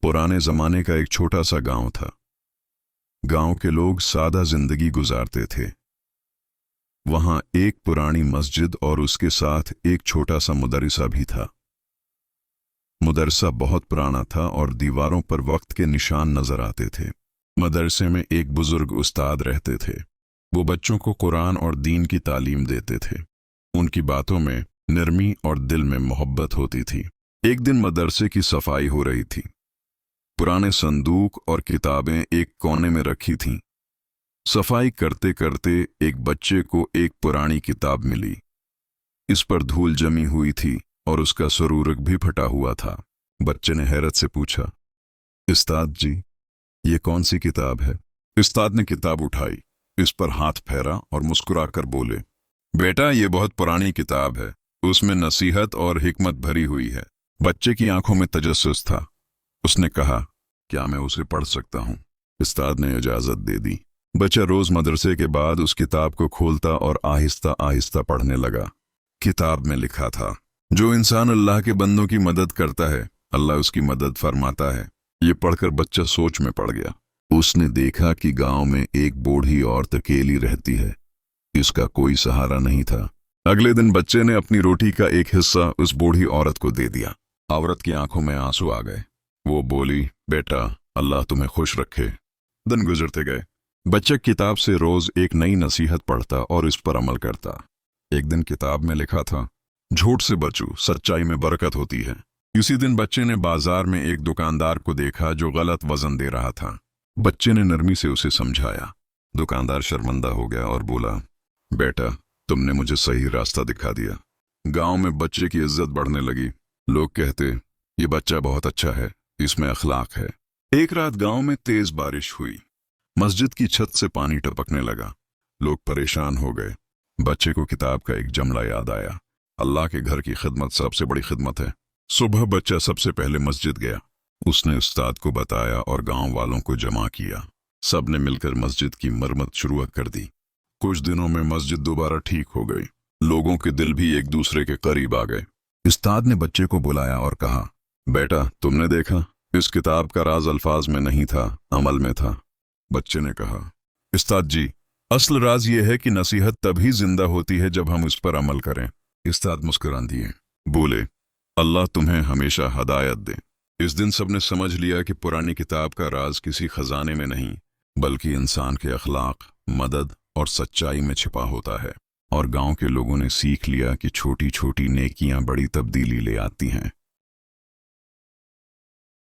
पुराने जमाने का एक छोटा सा गांव था। गांव के लोग सादा जिंदगी गुजारते थे। वहां एक पुरानी मस्जिद और उसके साथ एक छोटा सा मदरसा भी था। मदरसा बहुत पुराना था और दीवारों पर वक्त के निशान नजर आते थे। मदरसे में एक बुजुर्ग उस्ताद रहते थे। वो बच्चों को कुरान और दीन की तालीम देते थे। उनकी बातों में नरमी और दिल में मोहब्बत होती थी। एक दिन मदरसे की सफाई हो रही थी। पुराने संदूक और किताबें एक कोने में रखी थीं। सफाई करते करते एक बच्चे को एक पुरानी किताब मिली। इस पर धूल जमी हुई थी और उसका सुरूरक भी फटा हुआ था। बच्चे ने हैरत से पूछा, उस्ताद जी, ये कौन सी किताब है? उस्ताद ने किताब उठाई, इस पर हाथ फेरा और मुस्कुराकर बोले, बेटा, ये बहुत पुरानी किताब है। उसमें नसीहत और हिकमत भरी हुई है। बच्चे की आंखों में तजस्सुस था। उसने कहा, क्या मैं उसे पढ़ सकता हूँ? उस्ताद ने इजाजत दे दी। बच्चा रोज मदरसे के बाद उस किताब को खोलता और आहिस्ता आहिस्ता पढ़ने लगा। किताब में लिखा था, जो इंसान अल्लाह के बंदों की मदद करता है, अल्लाह उसकी मदद फरमाता है। ये पढ़कर बच्चा सोच में पड़ गया। उसने देखा कि गांव में एक बूढ़ी औरत अकेली रहती है। इसका कोई सहारा नहीं था। अगले दिन बच्चे ने अपनी रोटी का एक हिस्सा उस बूढ़ी औरत को दे दिया। औरत की आंखों में आंसू आ गए। वो बोली, बेटा, अल्लाह तुम्हें खुश रखे। दिन गुजरते गए। बच्चा किताब से रोज एक नई नसीहत पढ़ता और इस पर अमल करता। एक दिन किताब में लिखा था, झूठ से बचो, सच्चाई में बरकत होती है। इसी दिन बच्चे ने बाजार में एक दुकानदार को देखा जो गलत वजन दे रहा था। बच्चे ने नरमी से उसे समझाया। दुकानदार शर्मिंदा हो गया और बोला, बेटा, तुमने मुझे सही रास्ता दिखा दिया। गांव में बच्चे की इज्जत बढ़ने लगी। लोग कहते, ये बच्चा बहुत अच्छा है, इसमें अखलाक है। एक रात गांव में तेज बारिश हुई। मस्जिद की छत से पानी टपकने लगा। लोग परेशान हो गए। बच्चे को किताब का एक जुमला याद आया, अल्लाह के घर की खिदमत सबसे बड़ी खिदमत है। सुबह बच्चा सबसे पहले मस्जिद गया। उसने उस्ताद को बताया और गांव वालों को जमा किया। सब ने मिलकर मस्जिद की मरम्मत शुरू कर दी। कुछ दिनों में मस्जिद दोबारा ठीक हो गई। लोगों के दिल भी एक दूसरे के करीब आ गए। उस्ताद ने बच्चे को बुलाया और कहा, बेटा, तुमने देखा, इस किताब का राज अल्फाज में नहीं था, अमल में था। बच्चे ने कहा, उस्ताद जी, असल राज ये है कि नसीहत तभी जिंदा होती है जब हम उस पर अमल करें। उस्ताद मुस्कुरा दिए, बोले, अल्लाह तुम्हें हमेशा हदायत दे। इस दिन सबने समझ लिया कि पुरानी किताब का राज किसी खजाने में नहीं, बल्कि इंसान के अखलाक, मदद और सच्चाई में छिपा होता है। और गांव के लोगों ने सीख लिया कि छोटी छोटी नेकियां बड़ी तब्दीली ले आती हैं।